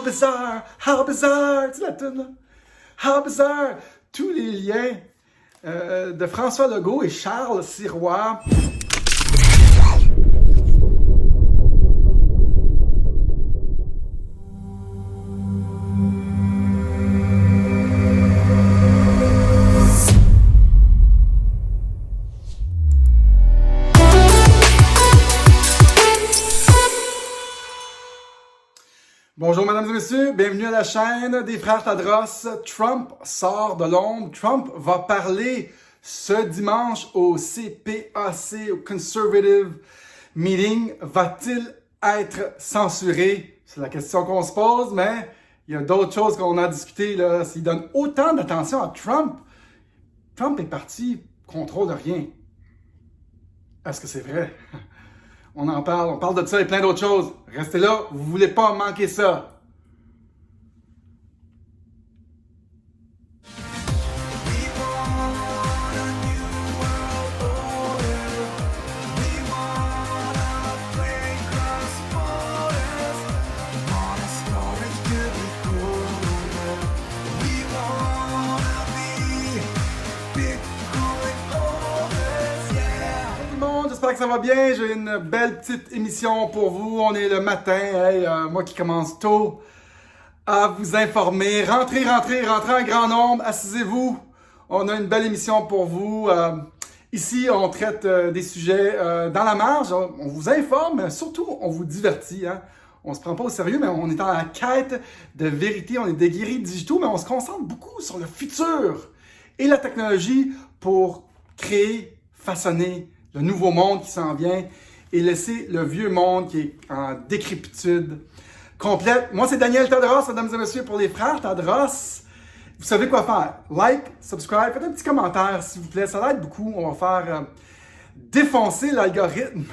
how bizarre, tu sais la tune là? How bizarre, tous les liens de François Legault et Charles Sirois. Bonjour mesdames et messieurs, bienvenue à la chaîne des frères Tadros. Trump sort de l'ombre. Trump va parler ce dimanche au CPAC, au Conservative Meeting. Va-t-il être censuré? C'est la question qu'on se pose, mais il y a d'autres choses qu'on a discutées là. S'il donne autant d'attention à Trump, Trump est parti, contrôle de rien. Est-ce que c'est vrai? On en parle, on parle de ça et plein d'autres choses. Restez là, vous ne voulez pas manquer ça. J'espère que ça va bien. J'ai une belle petite émission pour vous. On est le matin, moi qui commence tôt à vous informer. Rentrez en grand nombre. Assisez-vous. On a une belle émission pour vous. Ici, on traite des sujets dans la marge. On vous informe, mais surtout, on vous divertit. Hein? On se prend pas au sérieux, mais on est en la quête de vérité. On est des guéris digitaux, mais on se concentre beaucoup sur le futur et la technologie pour créer, façonner le nouveau monde qui s'en vient et laisser le vieux monde qui est en décrépitude complète. Moi, c'est Daniel Tadros, mesdames et messieurs, pour les frères Tadros. Vous savez quoi faire. Like, subscribe, faites un petit commentaire, s'il vous plaît. Ça aide beaucoup. On va faire défoncer l'algorithme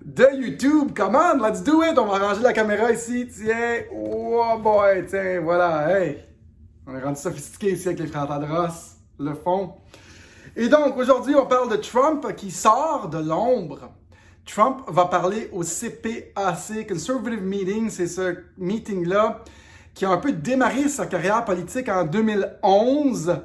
de YouTube. Come on, let's do it. On va arranger la caméra ici. Tiens. Oh boy, tiens, voilà. Hey. On est rendu sophistiqué ici avec les frères Tadros. Le fond. Et donc, aujourd'hui, on parle de Trump qui sort de l'ombre. Trump va parler au CPAC, Conservative Meeting. C'est ce meeting-là qui a un peu démarré sa carrière politique en 2011.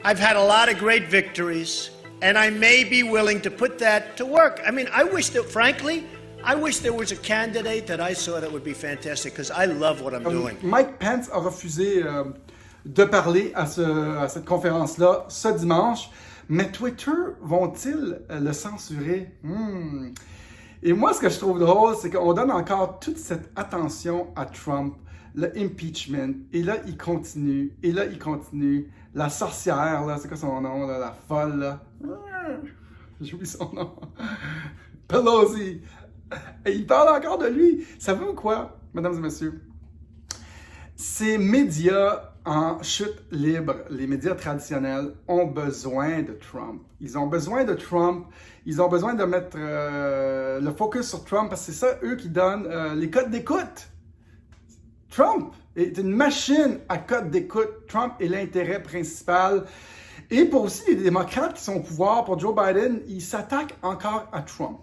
I've had a lot of great victories, and I may be willing to put that to work. I mean, I wish that, frankly, I wish there was a candidate that I saw that would be fantastic, because I love what I'm doing. Mike Pence a refusé de parler à cette conférence-là ce dimanche. Mais Twitter, vont-ils le censurer? Et moi, ce que je trouve drôle, c'est qu'on donne encore toute cette attention à Trump, le impeachment, et là, il continue, La sorcière, là, c'est quoi son nom, là, la folle, là? J'oublie son nom. Pelosi. Et il parle encore de lui. Ça veut quoi, mesdames et messieurs? Ces médias en chute libre, les médias traditionnels ont besoin de Trump. Ils ont besoin de Trump. Ils ont besoin de mettre le focus sur Trump parce que c'est ça, eux, qui donnent les codes d'écoute. Trump est une machine à codes d'écoute. Trump est l'intérêt principal. Et pour aussi les démocrates qui sont au pouvoir, pour Joe Biden, ils s'attaquent encore à Trump.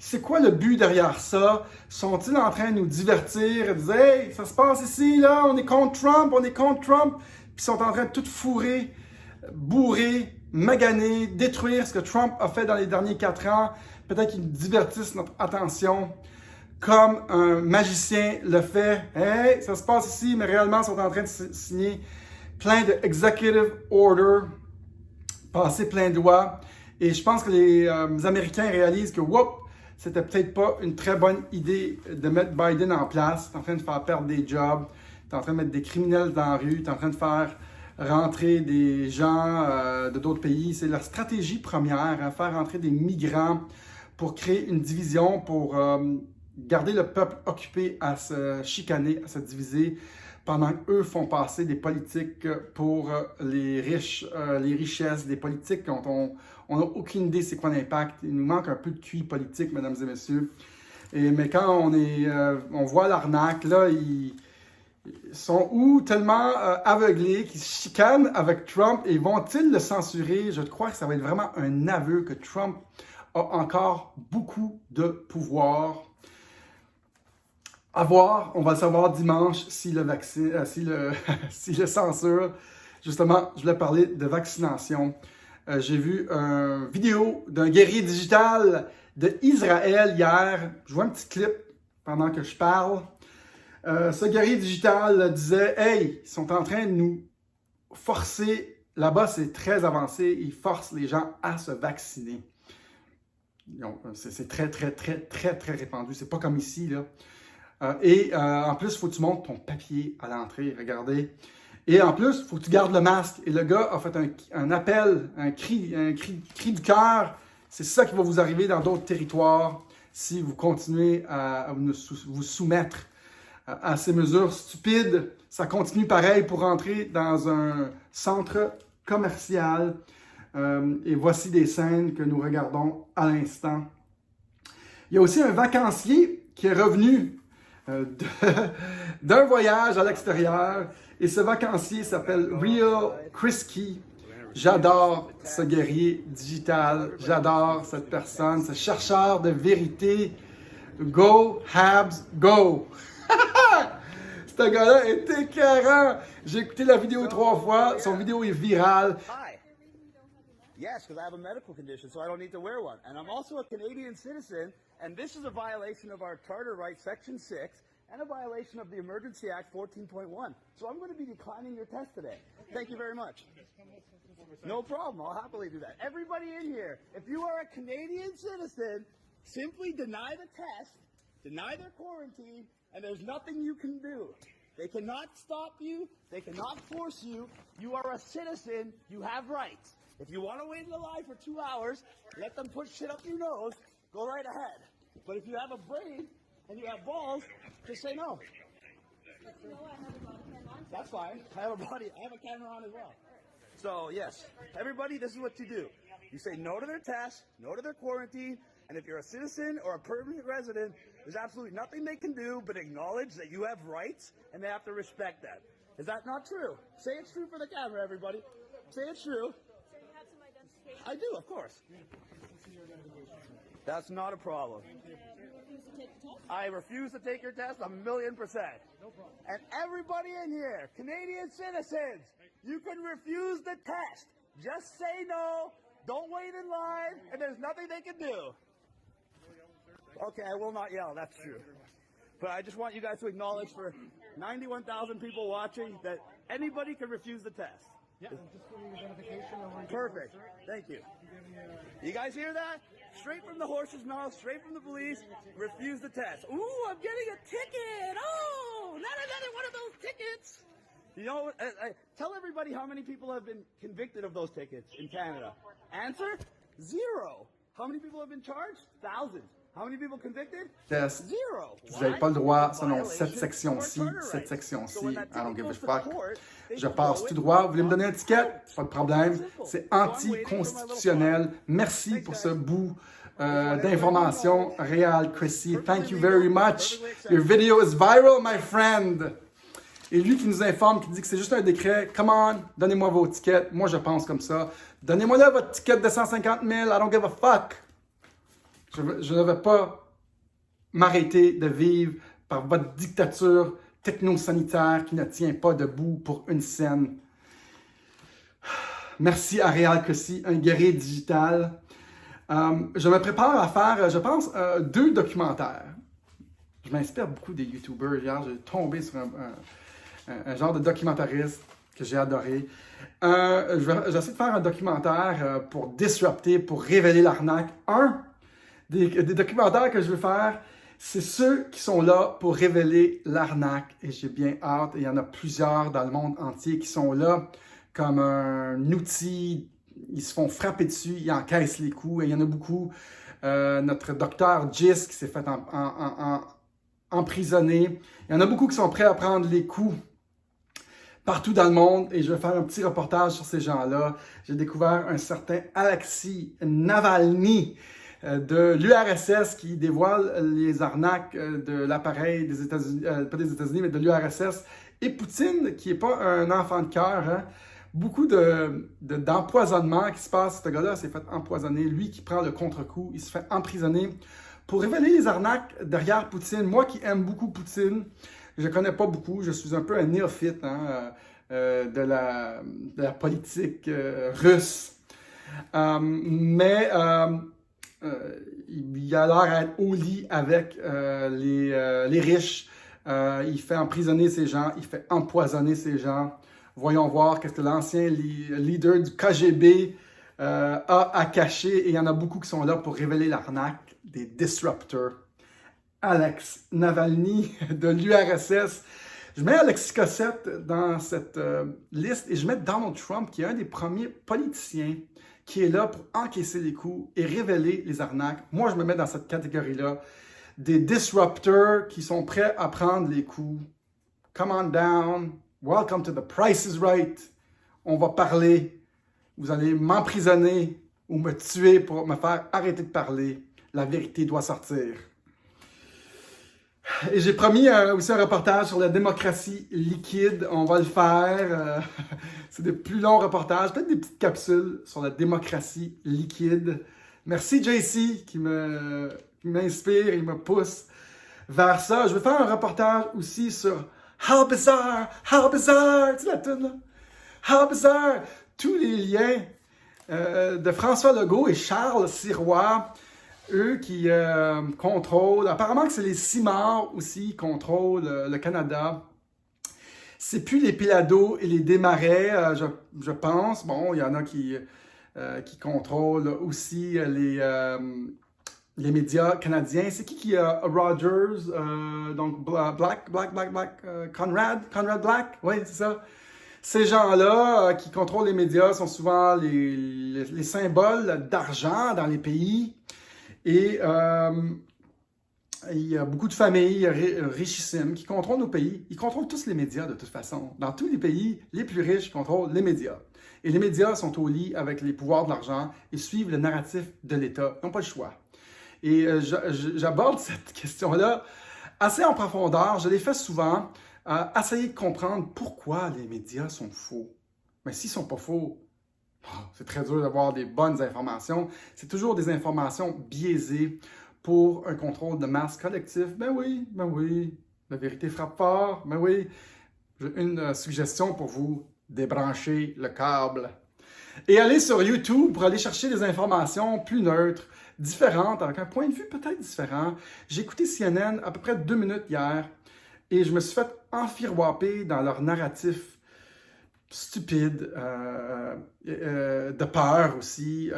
C'est quoi le but derrière ça? Sont-ils en train de nous divertir et de dire « Hey, ça se passe ici, là, on est contre Trump. » Puis ils sont en train de tout fourrer, bourrer, maganer, détruire ce que Trump a fait dans les derniers 4 ans. Peut-être qu'ils divertissent notre attention comme un magicien le fait. « Hey, ça se passe ici, mais réellement, ils sont en train de signer plein de executive orders, passer plein de doigts. » Et je pense que les Américains réalisent que « Whoop! » C'était peut-être pas une très bonne idée de mettre Biden en place. Tu es en train de faire perdre des jobs, tu es en train de mettre des criminels dans la rue, tu es en train de faire rentrer des gens de d'autres pays. C'est la stratégie première, hein, faire rentrer des migrants pour créer une division, pour garder le peuple occupé à se chicaner, à se diviser, pendant qu'eux font passer des politiques pour les riches, les richesses, des politiques dont on n'a aucune idée c'est quoi l'impact. Il nous manque un peu de QI politique, mesdames et messieurs. Mais quand on voit l'arnaque, là, ils sont tellement aveuglés qu'ils se chicanent avec Trump et vont-ils le censurer? Je crois que ça va être vraiment un aveu que Trump a encore beaucoup de pouvoir. À voir, on va le savoir dimanche si le vaccin, si le censure. Justement, je voulais parler de vaccination. J'ai vu une vidéo d'un guerrier digital d'Israël hier. Je vois un petit clip pendant que je parle. Ce guerrier digital disait « Hey, ils sont en train de nous forcer. Là-bas, c'est très avancé. Ils forcent les gens à se vacciner. » C'est très, très, très, très, très répandu. C'est pas comme ici, là. En plus, il faut que tu montes ton papier à l'entrée, regardez. Et en plus, il faut que tu gardes le masque. Et le gars a fait un appel, un cri du cœur. C'est ça qui va vous arriver dans d'autres territoires si vous continuez à vous soumettre à ces mesures stupides. Ça continue pareil pour entrer dans un centre commercial. Et voici des scènes que nous regardons à l'instant. Il y a aussi un vacancier qui est revenu d'un voyage à l'extérieur. Et ce vacancier s'appelle Real Krisky. J'adore ce guerrier digital. J'adore cette personne, ce chercheur de vérité. Go, Habs, go! Ce gars-là est écœurant. J'ai écouté la vidéo 3 fois. Son vidéo est virale. Yes, because I have a medical condition, so I don't need to wear one. And I'm also a Canadian citizen, and this is a violation of our Charter Right, Section 6, and a violation of the Emergency Act 14.1. So I'm going to be declining your test today. Thank you very much. No problem. I'll happily do that. Everybody in here, if you are a Canadian citizen, simply deny the test, deny their quarantine, and there's nothing you can do. They cannot stop you. They cannot force you. You are a citizen. You have rights. If you want to wait in the line for 2 hours, let them push shit up your nose, go right ahead. But if you have a brain and you have balls, just say no. That's fine. I have a camera on as well. So yes, everybody, this is what you do. You say no to their test, no to their quarantine, and if you're a citizen or a permanent resident, there's absolutely nothing they can do but acknowledge that you have rights and they have to respect that. Is that not true? Say it's true for the camera, everybody. Say it's true. I do, of course. That's not a problem. I refuse to take your test 1,000,000%. And everybody in here, Canadian citizens, you can refuse the test. Just say no, don't wait in line, and there's nothing they can do. Okay, I will not yell, that's true. But I just want you guys to acknowledge for 91,000 people watching that anybody can refuse the test. Yeah, just for your identification. Perfect. Thank you. You guys hear that? Straight from the horse's mouth, straight from the police. Refuse the test. Ooh, I'm getting a ticket. Oh, not another one of those tickets. You know, tell everybody how many people have been convicted of those tickets in Canada. Answer? 0. How many people have been charged? Thousands. How many people convicted? Test. 0. Vous n'avez pas le droit, selon cette section-ci, I don't give a fuck. Je passe tout droit. Vous voulez me donner un ticket? Pas de problème. C'est anticonstitutionnel. Merci pour ce bout d'information. Real Krisky, thank you very much. Your video is viral, my friend. Et lui qui nous informe, qui dit que c'est juste un décret. Come on, donnez-moi vos tickets. Moi, je pense comme ça. Donnez-moi là votre ticket de 150 000. I don't give a fuck. Je ne vais pas m'arrêter de vivre par votre dictature techno-sanitaire qui ne tient pas debout pour une scène. Merci à Real Krisky, un guerrier digital. Je me prépare à faire, je pense, 2 documentaires. Je m'inspire beaucoup des YouTubers. Hier, j'ai tombé sur un genre de documentariste que j'ai adoré. J'essaie de faire un documentaire pour disrupter, pour révéler l'arnaque. Des documentaires que je veux faire, c'est ceux qui sont là pour révéler l'arnaque. Et j'ai bien hâte. Et il y en a plusieurs dans le monde entier qui sont là comme un outil. Ils se font frapper dessus, ils encaissent les coups. Et il y en a beaucoup. Notre docteur Gis qui s'est fait emprisonner. Il y en a beaucoup qui sont prêts à prendre les coups partout dans le monde. Et je vais faire un petit reportage sur ces gens-là. J'ai découvert un certain Alexei Navalny de l'URSS qui dévoile les arnaques de l'appareil des États-Unis, pas des États-Unis, mais de l'URSS. Et Poutine, qui n'est pas un enfant de cœur, hein? Beaucoup d'empoisonnement qui se passe. Ce gars-là s'est fait empoisonner. Lui qui prend le contre-coup, il se fait emprisonner pour révéler les arnaques derrière Poutine. Moi qui aime beaucoup Poutine, je ne connais pas beaucoup, je suis un peu un néophyte de la politique russe. Mais il a l'air d'être au lit avec les riches. Il fait emprisonner ces gens, il fait empoisonner ces gens. Voyons voir qu'est-ce que l'ancien leader du KGB a à cacher. Et il y en a beaucoup qui sont là pour révéler l'arnaque des disruptors. Alex Navalny de l'URSS. Je mets Alexis Cossette dans cette liste et je mets Donald Trump, qui est un des premiers politiciens qui est là pour encaisser les coups et révéler les arnaques. Moi, je me mets dans cette catégorie-là. Des disruptors qui sont prêts à prendre les coups. Come on down. Welcome to the Price is Right. On va parler. Vous allez m'emprisonner ou me tuer pour me faire arrêter de parler. La vérité doit sortir. Et j'ai promis aussi un reportage sur la démocratie liquide. On va le faire. C'est des plus longs reportages, peut-être des petites capsules sur la démocratie liquide. Merci JC qui m'inspire, il me pousse vers ça. Je vais faire un reportage aussi sur How Bizarre, tu sais la tune là? How Bizarre, tous les liens de François Legault et Charles Sirois, eux qui contrôlent, apparemment que c'est les Simard aussi qui contrôlent le Canada. C'est plus les Pilado et les Desmarais, je pense. Bon, il y en a qui contrôlent aussi les médias canadiens. C'est qui a Rogers, donc Black, Conrad Black, oui, c'est ça. Ces gens-là qui contrôlent les médias sont souvent les symboles d'argent dans les pays. Et il y a beaucoup de familles richissimes qui contrôlent nos pays. Ils contrôlent tous les médias de toute façon. Dans tous les pays, les plus riches contrôlent les médias. Et les médias sont au lit avec les pouvoirs de l'argent et suivent le narratif de l'État. Ils n'ont pas le choix. Et j'aborde cette question-là assez en profondeur. Je l'ai fait souvent. Essayer de comprendre pourquoi les médias sont faux. Mais s'ils ne sont pas faux, c'est très dur d'avoir des bonnes informations. C'est toujours des informations biaisées pour un contrôle de masse collectif. Ben oui, la vérité frappe fort. Ben oui, j'ai une suggestion pour vous, débrancher le câble. Et aller sur YouTube pour aller chercher des informations plus neutres, différentes, avec un point de vue peut-être différent. J'ai écouté CNN à peu près 2 minutes hier et je me suis fait enfiroiper dans leur narratif stupide, de peur aussi.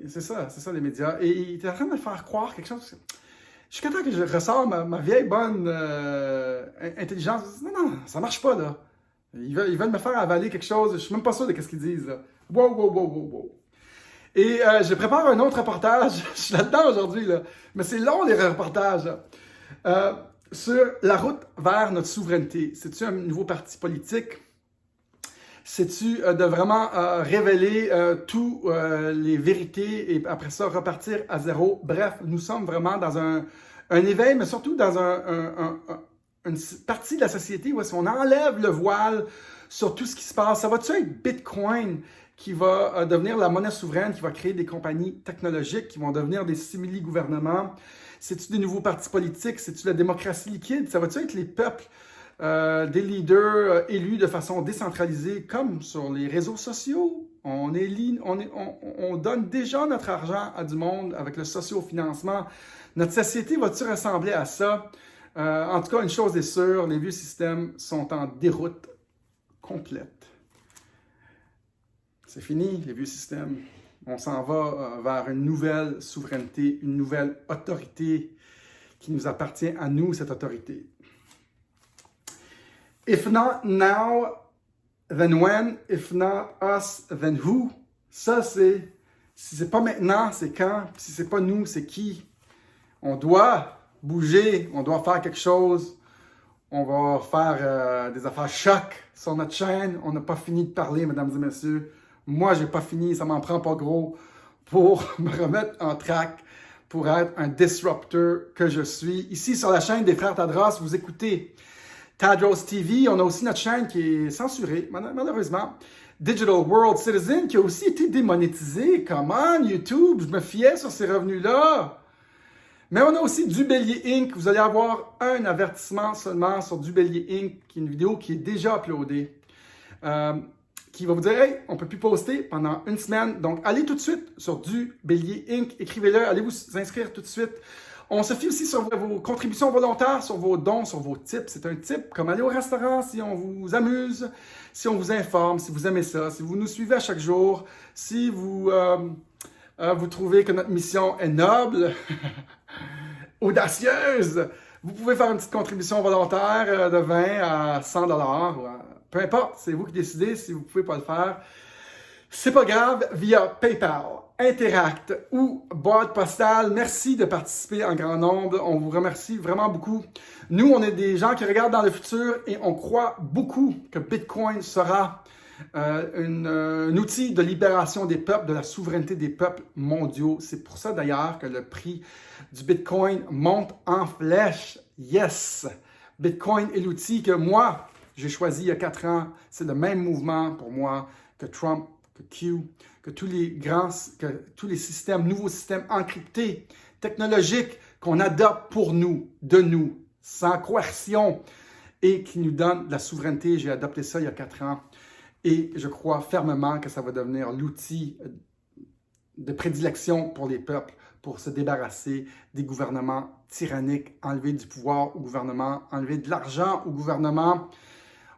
C'est ça les médias. Et il était en train de me faire croire quelque chose. Je suis content que je ressors ma vieille bonne intelligence. Non, ça marche pas, là. Ils veulent me faire avaler quelque chose. Je suis même pas sûr de ce qu'ils disent, là. Wow. Et je prépare un autre reportage. Je suis là-dedans aujourd'hui, là. Mais c'est long, les reportages. Sur la route vers notre souveraineté. C'est-tu un nouveau parti politique? C'est-tu de vraiment révéler toutes les vérités et après ça repartir à zéro? Bref, nous sommes vraiment dans un éveil, mais surtout dans une partie de la société où est-ce qu'on enlève le voile sur tout ce qui se passe. Ça va-tu être Bitcoin qui va devenir la monnaie souveraine, qui va créer des compagnies technologiques, qui vont devenir des simili-gouvernements? C'est-tu des nouveaux partis politiques? C'est-tu la démocratie liquide? Ça va-tu être les peuples? Des leaders élus de façon décentralisée, comme sur les réseaux sociaux. On donne déjà notre argent à du monde avec le socio-financement. Notre société va-t-il ressembler à ça? En tout cas, une chose est sûre, les vieux systèmes sont en déroute complète. C'est fini, les vieux systèmes. On s'en va vers une nouvelle souveraineté, une nouvelle autorité qui nous appartient à nous, cette autorité. If not now, then when? If not us, then who? Ça, c'est... Si c'est pas maintenant, c'est quand? Si c'est pas nous, c'est qui? On doit bouger, on doit faire quelque chose. On va faire des affaires choc sur notre chaîne. On n'a pas fini de parler, mesdames et messieurs. Moi, j'ai pas fini, ça m'en prend pas gros pour me remettre en track, pour être un disrupteur que je suis. Ici, sur la chaîne des Frères Tadros, vous écoutez Tadros TV. On a aussi notre chaîne qui est censurée, malheureusement. Digital World Citizen, qui a aussi été démonétisé. Comment, YouTube? Je me fiais sur ces revenus-là. Mais on a aussi Du Bélier Inc. Vous allez avoir un avertissement seulement sur Du Bélier Inc., qui est une vidéo qui est déjà uploadée, qui va vous dire « Hey, on ne peut plus poster pendant une semaine. » Donc, allez tout de suite sur Du Bélier Inc., écrivez-le, allez vous inscrire tout de suite. On se fie aussi sur vos contributions volontaires, sur vos dons, sur vos tips. C'est un tip comme aller au restaurant si on vous amuse, si on vous informe, si vous aimez ça, si vous nous suivez à chaque jour, si vous, vous trouvez que notre mission est noble, audacieuse. Vous pouvez faire une petite contribution volontaire de 20 à 100 $. Peu importe, c'est vous qui décidez. Si vous ne pouvez pas le faire, c'est pas grave, via PayPal, Interact ou boîte postale. Merci de participer en grand nombre. On vous remercie vraiment beaucoup. Nous, on est des gens qui regardent dans le futur et on croit beaucoup que Bitcoin sera un outil de libération des peuples, de la souveraineté des peuples mondiaux. C'est pour ça d'ailleurs que le prix du Bitcoin monte en flèche. Yes! Bitcoin est l'outil que moi, j'ai choisi il y a 4 ans. C'est le même mouvement pour moi que Trump, que Q, que tous les systèmes, nouveaux systèmes encryptés, technologiques qu'on adopte pour nous, de nous, sans coercion et qui nous donnent de la souveraineté. J'ai adopté ça il y a 4 ans et je crois fermement que ça va devenir l'outil de prédilection pour les peuples pour se débarrasser des gouvernements tyranniques, enlever du pouvoir au gouvernement, enlever de l'argent au gouvernement.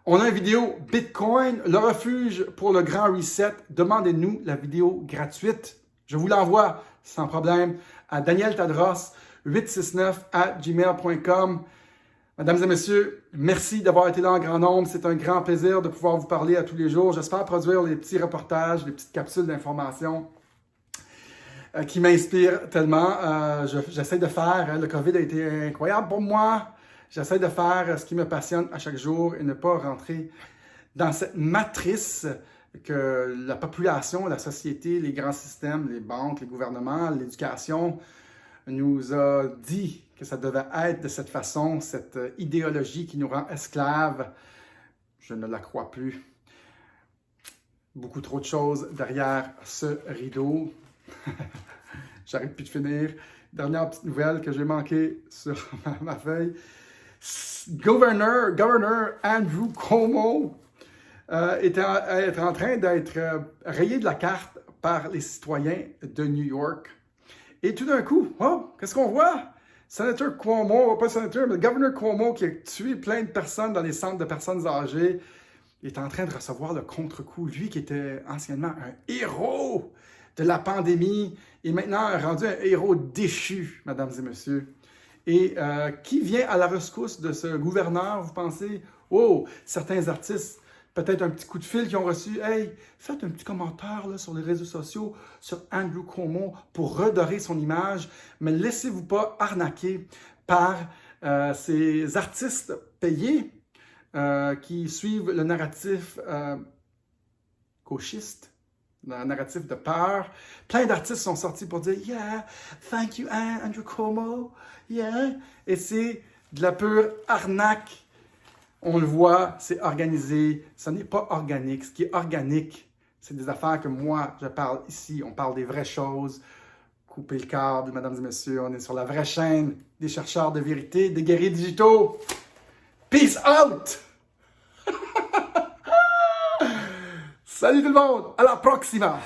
On a une vidéo Bitcoin, le refuge pour le grand reset. Demandez-nous la vidéo gratuite. Je vous l'envoie sans problème à danieltadros869@gmail.com. Mesdames et messieurs, merci d'avoir été là en grand nombre. C'est un grand plaisir de pouvoir vous parler à tous les jours. J'espère produire les petits reportages, les petites capsules d'information qui m'inspirent tellement. J'essaie de faire, le COVID a été incroyable pour moi. J'essaie de faire ce qui me passionne à chaque jour et ne pas rentrer dans cette matrice que la population, la société, les grands systèmes, les banques, les gouvernements, l'éducation nous a dit que ça devait être de cette façon, cette idéologie qui nous rend esclaves. Je ne la crois plus. Beaucoup trop de choses derrière ce rideau. J'arrête plus de finir. Dernière petite nouvelle que j'ai manquée sur ma feuille. Governor Andrew Cuomo est en train d'être rayé de la carte par les citoyens de New York. Et tout d'un coup, oh, qu'est-ce qu'on voit? Sénateur Cuomo, pas sénateur, mais le gouverneur Cuomo qui a tué plein de personnes dans les centres de personnes âgées, est en train de recevoir le contre-coup. Lui qui était anciennement un héros de la pandémie est maintenant rendu un héros déchu, mesdames et messieurs. Et qui vient à la rescousse de ce gouverneur, vous pensez? Oh, certains artistes, peut-être un petit coup de fil qu'ils ont reçu. Hey, faites un petit commentaire là, sur les réseaux sociaux sur Andrew Cuomo pour redorer son image, mais laissez-vous pas arnaquer par ces artistes payés qui suivent le narratif gauchiste. Un narratif de peur. Plein d'artistes sont sortis pour dire « Yeah, thank you Andrew Cuomo, yeah ». Et c'est de la pure arnaque. On le voit, c'est organisé. Ce n'est pas organique. Ce qui est organique, c'est des affaires que moi, je parle ici. On parle des vraies choses. Coupez le câble, mesdames et messieurs. On est sur la vraie chaîne des chercheurs de vérité, des guerriers digitaux. Peace out! Salut tout le monde, à la proxima!